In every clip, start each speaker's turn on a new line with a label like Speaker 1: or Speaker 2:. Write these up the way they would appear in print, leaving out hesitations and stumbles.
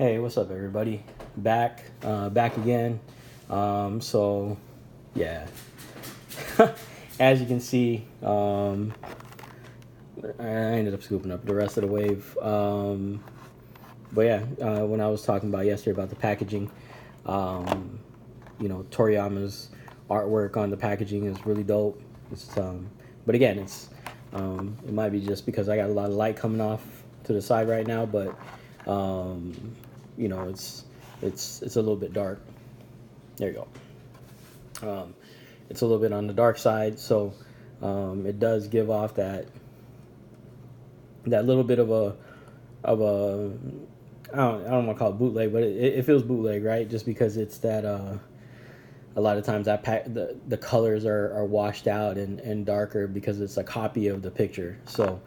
Speaker 1: Hey, what's up, everybody? Back again. So, yeah. As you can see, I ended up scooping up the rest of the wave. But yeah, when I was talking about yesterday about the packaging, um, Toriyama's artwork on the packaging is really dope. But again, it might be just because I got a lot of light coming off to the side right now, but it's a little bit dark. There you go. It's a little bit on the dark side, so it does give off that little bit of a I don't want to call it bootleg, but it feels bootleg, right? Just because it's that a lot of times the colors are washed out and darker because it's a copy of the picture. So,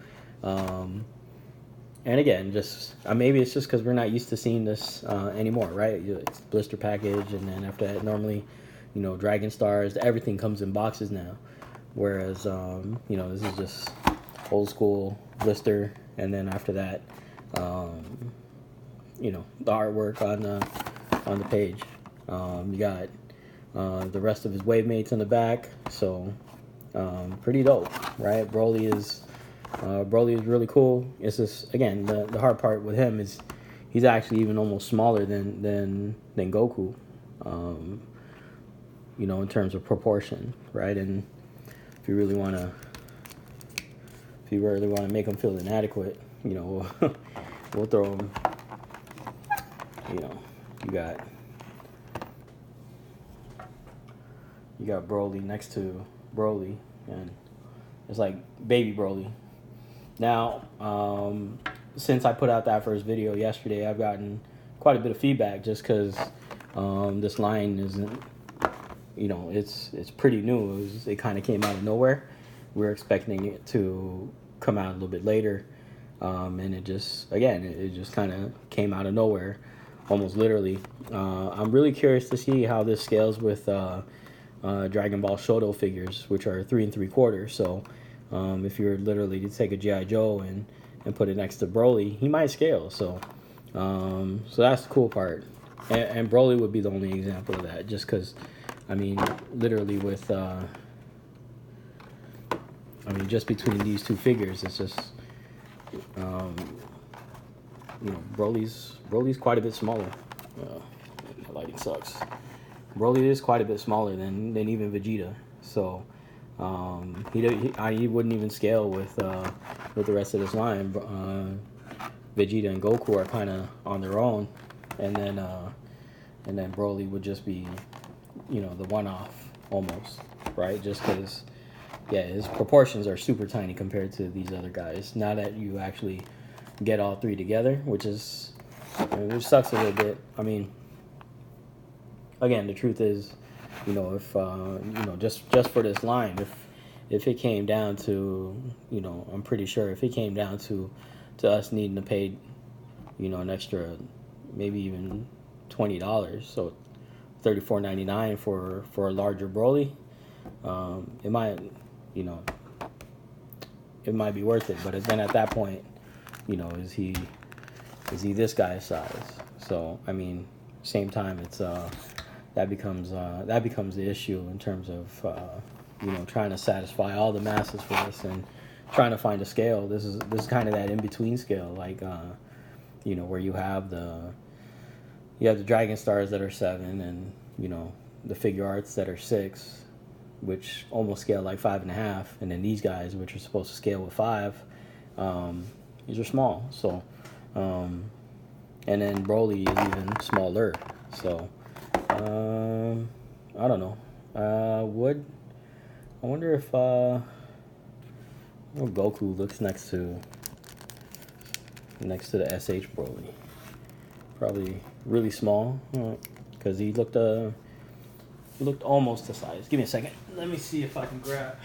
Speaker 1: and again, just maybe it's just because we're not used to seeing this anymore, right? It's blister package, and then after that, normally, Dragon Stars, everything comes in boxes now. Whereas, this is just old school blister, and then after that, the artwork on the page. You got the rest of his wave mates in the back, so pretty dope, right? Broly is really cool. It's just, again, the hard part with him is he's actually even almost smaller than Goku, in terms of proportion, right? And if you really want to make him feel inadequate, we'll throw him. You got Broly next to Broly, and it's like baby Broly. Now, since I put out that first video yesterday, I've gotten quite a bit of feedback just because this line isn't, it's pretty new. It kind of came out of nowhere. We were expecting it to come out a little bit later, and it just kind of came out of nowhere, almost literally. I'm really curious to see how this scales with Dragon Ball Shoto figures, which are 3 3/4. So, if you were literally to take a G.I. Joe and put it next to Broly, he might scale. So that's the cool part. And Broly would be the only example of that, just because, literally with, just between these two figures, it's just, Broly's quite a bit smaller. The lighting sucks. Broly is quite a bit smaller than even Vegeta, so he wouldn't even scale with the rest of this line. Vegeta and Goku are kind of on their own, and then Broly would just be, the one-off almost, right? Just because, his proportions are super tiny compared to these other guys. Now that you actually get all three together, which sucks a little bit. Again, the truth is, if just for this line, if it came down to, I'm pretty sure if it came down to us needing to pay, an extra, maybe even $20, so $34.99 for a larger Broly, it might be worth it. But then at that point, is he this guy's size? So same time, it's that becomes the issue in terms of trying to satisfy all the masses for this and trying to find a scale. This is kind of that in between scale, like where you have the Dragon Stars that are 7, and the figure arts that are 6, which almost scale like 5.5, and then these guys, which are supposed to scale with 5, these are small. So and then Broly is even smaller. So I don't know. I wonder if Goku looks next to the SH Broly. Probably really small, because he looked almost the size. Give me a second. Let me see if I can grab.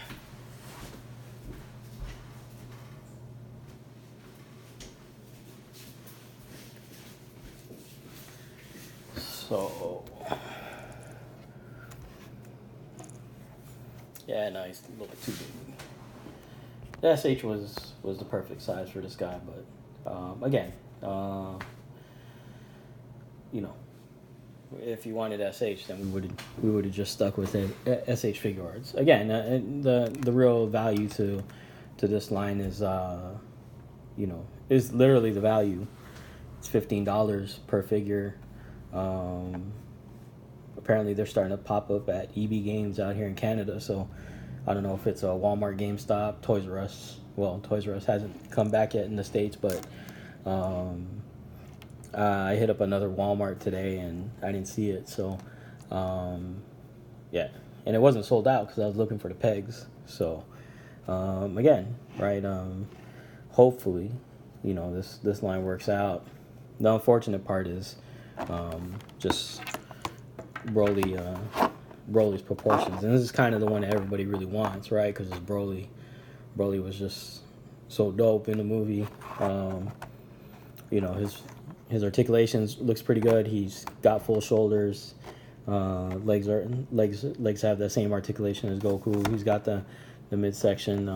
Speaker 1: So, yeah, nice. A little bit too big. The SH was the perfect size for this guy, but again, you know, if you wanted SH, then we would have just stuck with it, SH Figure Arts. Again, the real value to this line is is literally the value. It's $15 per figure. Apparently they're starting to pop up at EB Games out here in Canada. So I don't know if it's a Walmart, GameStop, Toys R Us. Well, Toys R Us hasn't come back yet in the States, but I hit up another Walmart today and I didn't see it. So yeah, and it wasn't sold out because I was looking for the pegs. So again, right? Hopefully, this line works out. The unfortunate part is just Broly's proportions, and this is kind of the one that everybody really wants, right? Because it's Broly. Broly was just so dope in the movie. His articulations looks pretty good. He's got full shoulders. Legs have that same articulation as Goku. He's got the midsection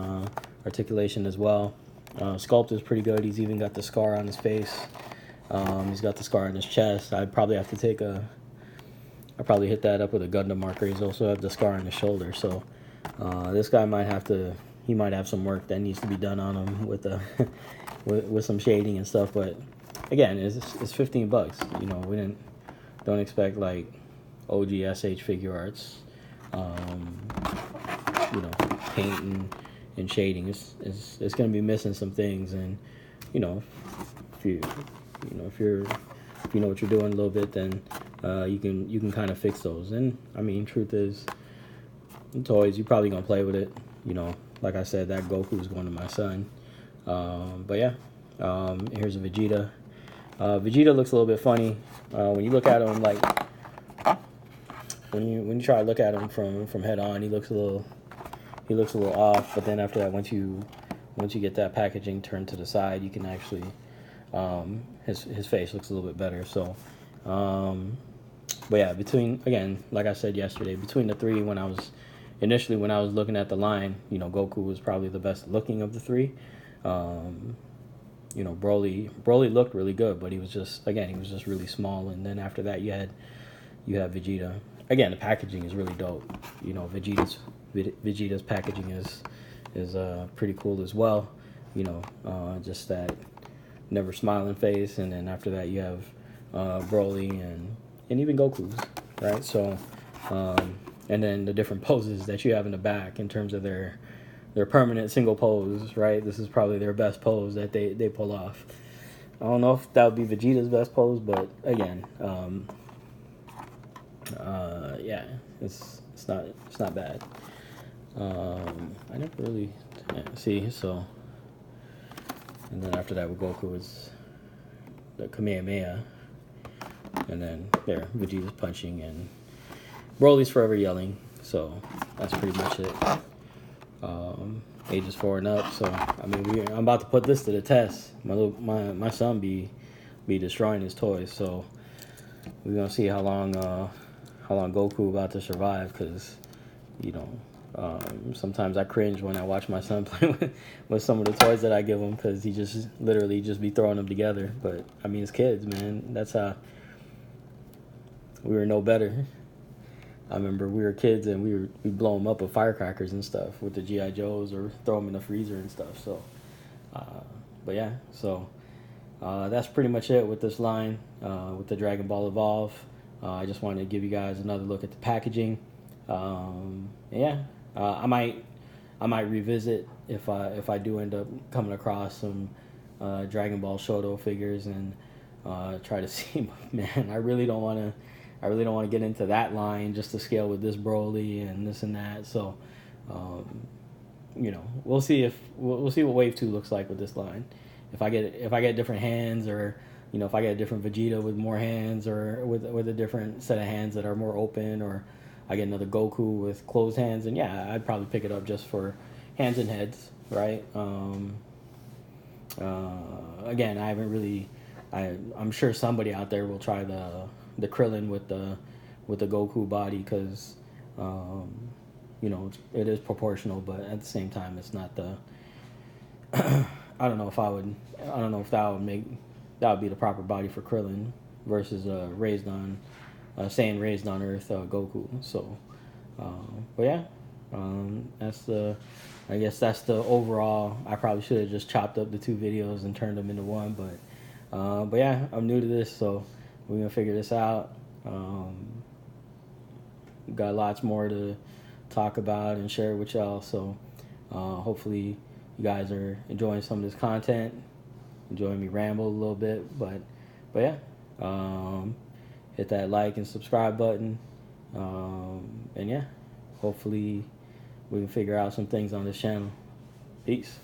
Speaker 1: articulation as well. Sculpt is pretty good. He's even got the scar on his face. He's got the scar on his chest. I'd probably have to I'd probably hit that up with a Gundam marker. He's also have the scar on his shoulder. So this guy might have some work that needs to be done on him with with some shading and stuff. But again, it's $15. We don't expect like OG SH Figure Arts. Paint and shading. It's going to be missing some things, and if you know what you're doing a little bit, then you can kind of fix those. And I mean, truth is, toys, you're probably gonna play with it. Like I said, that Goku is going to my son. But yeah, here's a Vegeta. Vegeta looks a little bit funny when you look at him. Like when you try to look at him from head on, he looks a little off. But then after that, once you get that packaging turned to the side, you can actually his face looks a little bit better. So but yeah, like I said yesterday, between the three, when I was looking at the line, Goku was probably the best looking of the three. Broly looked really good, but he was just really small. And then after that, you had Vegeta. Again, the packaging is really dope. Vegeta's packaging is pretty cool as well. Just that never smiling face, and then after that you have Broly and even Goku's, right? So and then the different poses that you have in the back in terms of their permanent single pose, right? This is probably their best pose that they pull off. I don't know if that would be Vegeta's best pose, but again, yeah, it's not bad. I never really see. So, and then after that with Goku is the Kamehameha, and then there Vegeta's punching and Broly's forever yelling. So that's pretty much it. Ages 4 and up. So I mean, I'm about to put this to the test. My son be destroying his toys. So we're gonna see how long Goku about to survive, because sometimes I cringe when I watch my son play with some of the toys that I give him, because he just literally be throwing them together. But I mean, it's kids, man. That's how we were no better. I remember we were kids and we blow them up with firecrackers and stuff with the G.I. Joes, or throw them in the freezer and stuff. So, but yeah, so that's pretty much it with this line, with the Dragon Ball Evolve. I just wanted to give you guys another look at the packaging. Yeah, I might revisit if I do end up coming across some Dragon Ball Shoto figures and try to see. Man, I really don't want to get into that line just to scale with this Broly and this and that. So, we'll see we'll see what Wave 2 looks like with this line. If I get different hands, or if I get a different Vegeta with more hands, or with a different set of hands that are more open, or I get another Goku with closed hands, and yeah, I'd probably pick it up just for hands and heads, right? Again, I haven't really. I'm sure somebody out there will try the Krillin with the Goku body, because it is proportional, but at the same time, it's not the. I don't know if that would be the proper body for Krillin, versus raised on Saiyan raised on Earth Goku. So, but yeah, that's the. I guess that's the overall. I probably should have just chopped up the two videos and turned them into one, but yeah, I'm new to this, so we're gonna figure this out. Got lots more to talk about and share with y'all. So hopefully you guys are enjoying some of this content, enjoying me ramble a little bit. But yeah, hit that like and subscribe button. And yeah, hopefully we can figure out some things on this channel. Peace.